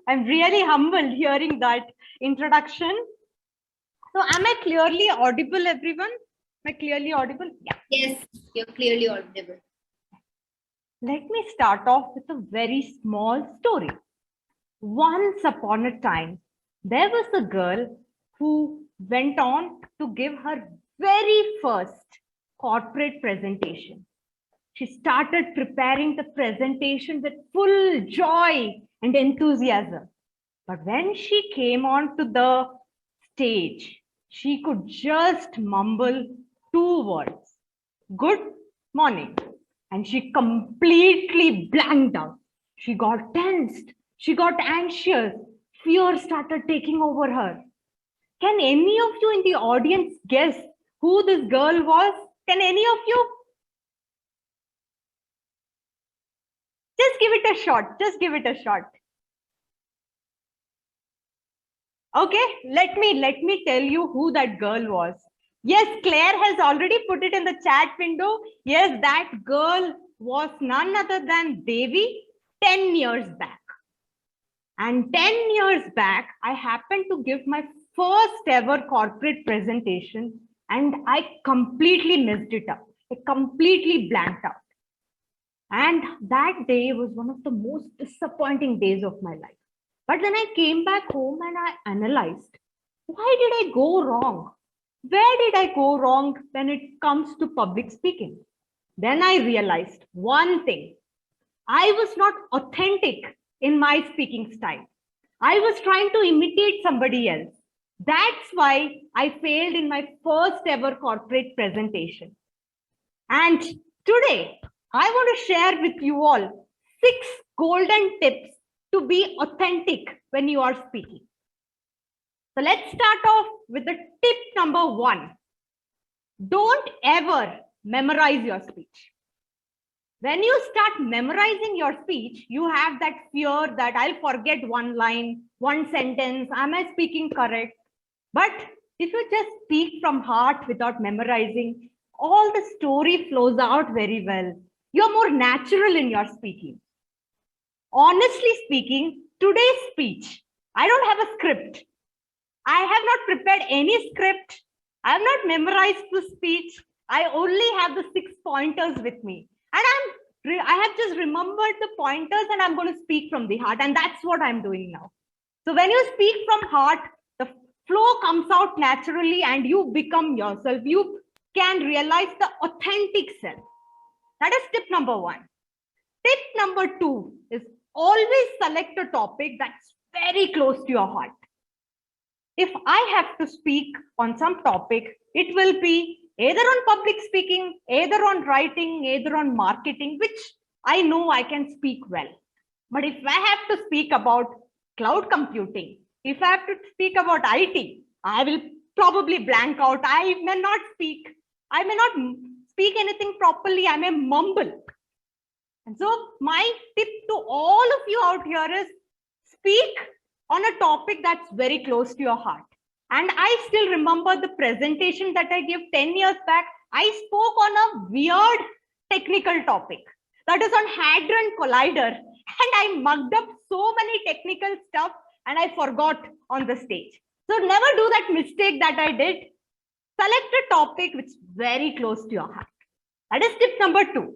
I'm really humbled hearing that introduction. So am I clearly audible, everyone? Am I clearly audible? Yeah. Yes, you're clearly audible. Let me start off with a very small story. Once upon a time, there was a girl who went on to give her very first corporate presentation. She started preparing the presentation with full joy and enthusiasm. But when she came onto the stage, she could just mumble two words, good morning. And she completely blanked out. She got tensed. She got anxious. Fear started taking over her. Can any of you in the audience guess who this girl was? Can any of you? Just give it a shot. Just give it a shot. Okay, let me tell you who that girl was. Yes, Claire has already put it in the chat window. Yes, that girl was none other than Devi 10 years back. And 10 years back, I happened to give my first ever corporate presentation and I completely messed it up. I completely blanked out. And that day was one of the most disappointing days of my life. But then I came back home and I analyzed, why did I go wrong? Where did I go wrong when it comes to public speaking? Then I realized one thing. I was not authentic in my speaking style. I was trying to imitate somebody else. That's why I failed in my first ever corporate presentation. And today, I want to share with you all 6 golden tips to be authentic when you are speaking. So let's start off with the tip number 1. Don't ever memorize your speech. When you start memorizing your speech, you have that fear that I'll forget one line, one sentence, am I speaking correct? But if you just speak from heart without memorizing, all the story flows out very well. You're more natural in your speaking. Honestly speaking, today's speech, I don't have a script. I have not prepared any script. I have not memorized the speech. I only have the 6 pointers with me. And I have just remembered the pointers and I'm going to speak from the heart. And that's what I'm doing now. So when you speak from heart, the flow comes out naturally and you become yourself. You can realize the authentic self. That is tip number 1. Tip number 2 is always select a topic that's very close to your heart. If I have to speak on some topic, it will be either on public speaking, either on writing, either on marketing, which I know I can speak well. But if I have to speak about cloud computing, if I have to speak about IT, I will probably blank out. I may not speak anything properly. I may mumble. And so my tip to all of you out here is speak on a topic that's very close to your heart. And I still remember the presentation that I gave 10 years back. I spoke on a weird technical topic that is on Hadron Collider. And I mugged up so many technical stuff and I forgot on the stage. So never do that mistake that I did. Select a topic which is very close to your heart. That is tip number 2.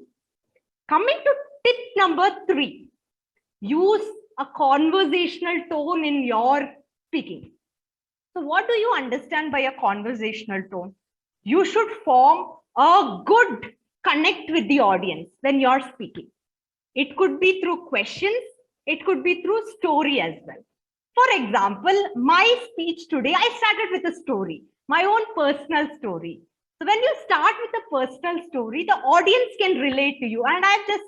Coming to tip number 3, use a conversational tone in your speaking. So what do you understand by a conversational tone? You should form a good connect with the audience when you're speaking. It could be through questions. It could be through story as well. For example, my speech today, I started with a story, my own personal story. So when you start with a personal story, the audience can relate to you. And I've just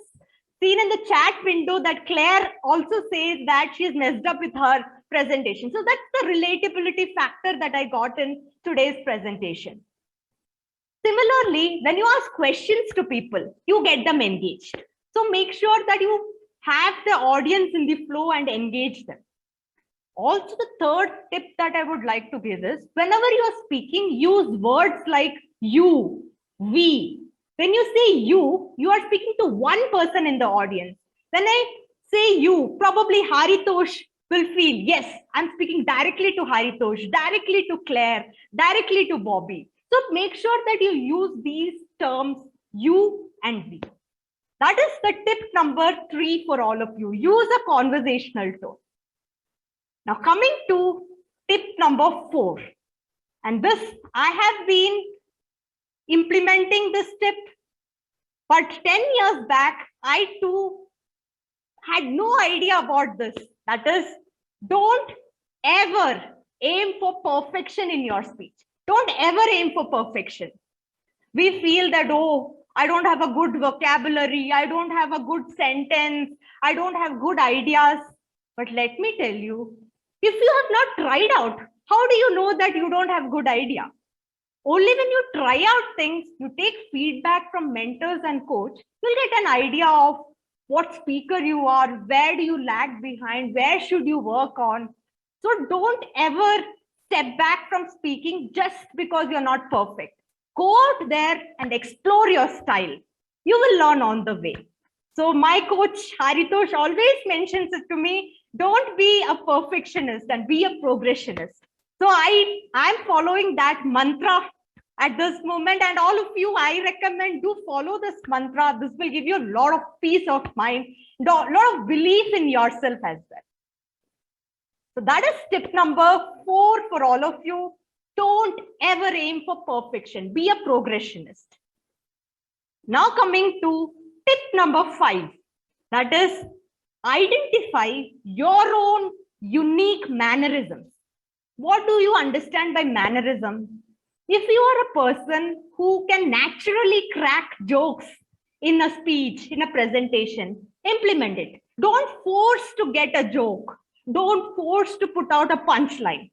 seen in the chat window that Claire also says that she's messed up with her presentation. So that's the relatability factor that I got in today's presentation. Similarly, when you ask questions to people, you get them engaged. So make sure that you have the audience in the flow and engage them. Also, the third tip that I would like to give is whenever you are speaking, use words like you, we. When you say you are speaking to one person in the audience. When I say you, probably Haritosh will feel, yes, I'm speaking directly to Haritosh, directly to Claire, directly to Bobby. So make sure that you use these terms, you and we. That is the tip number 3 for all of you. Use a conversational tone. Now coming to tip number 4. And this, I have been implementing this tip, but 10 years back, I too had no idea about this. That is, don't ever aim for perfection in your speech. Don't ever aim for perfection. We feel that, oh, I don't have a good vocabulary, I don't have a good sentence, I don't have good ideas. But let me tell you, if you have not tried out, how do you know that you don't have good idea? Only when you try out things, you take feedback from mentors and coach, you'll get an idea of what speaker you are, where do you lag behind, where should you work on. So don't ever step back from speaking just because you're not perfect. Go out there and explore your style. You will learn on the way. So my coach Haritosh always mentions it to me, don't be a perfectionist and be a progressionist. So I'm following that mantra at this moment, and all of you, I recommend do follow this mantra. This will give you a lot of peace of mind, a lot of belief in yourself as well. So that is tip number 4 for all of you. Don't ever aim for perfection. Be a progressionist. Now coming to tip number 5, that is identify your own unique mannerisms. What do you understand by mannerism? If you are a person who can naturally crack jokes in a speech, in a presentation, implement it. Don't force to get a joke. Don't force to put out a punchline.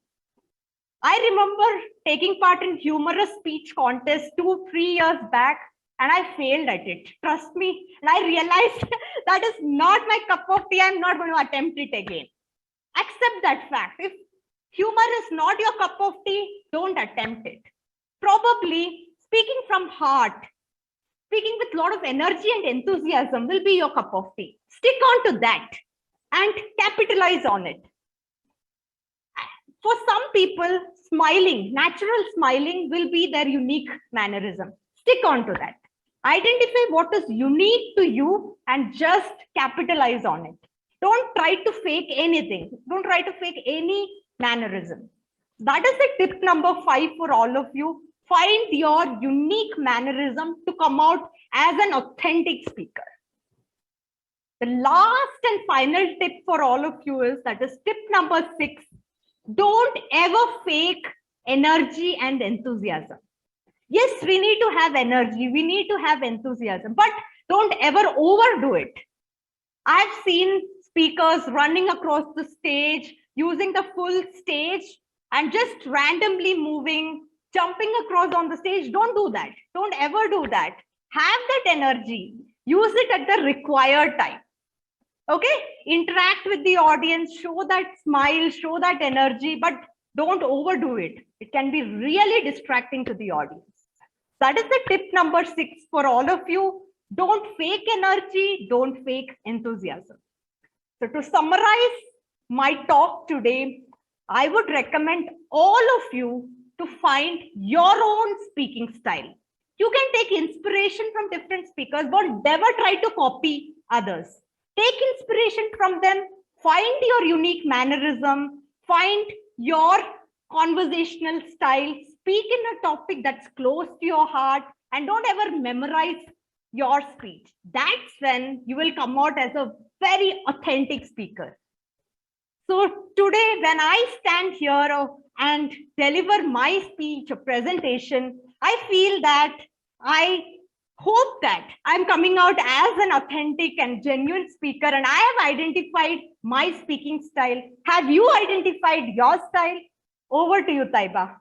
I remember taking part in humorous speech contest 2-3 years back, and I failed at it. Trust me. And I realized that is not my cup of tea. I'm not going to attempt it again. Accept that fact. If humor is not your cup of tea, don't attempt it. Probably speaking from heart, speaking with a lot of energy and enthusiasm will be your cup of tea. Stick on to that and capitalize on it. For some people, smiling, natural smiling will be their unique mannerism. Stick on to that. Identify what is unique to you and just capitalize on it. Don't try to fake anything. Don't try to fake any mannerism. That is the tip number 5 for all of you. Find your unique mannerism to come out as an authentic speaker. The last and final tip for all of you is, that is tip number 6. Don't ever fake energy and enthusiasm. Yes, we need to have energy, we need to have enthusiasm, but don't ever overdo it. I've seen speakers running across the stage, using the full stage and just randomly moving, jumping across on the stage. Don't do that. Don't ever do that. Have that energy. Use it at the required time. Okay? Interact with the audience, show that smile, show that energy, but don't overdo it. It can be really distracting to the audience. That is the tip number 6 for all of you. Don't fake energy, don't fake enthusiasm. So to summarize my talk today, I would recommend all of you to find your own speaking style. You can take inspiration from different speakers, but never try to copy others. Take inspiration from them, find your unique mannerism, find your conversational style, speak in a topic that's close to your heart, and don't ever memorize your speech. That's when you will come out as a very authentic speaker. So today, when I stand here and deliver my speech or presentation, I feel that I hope that I'm coming out as an authentic and genuine speaker, and I have identified my speaking style. Have you identified your style? Over to you, Taiba.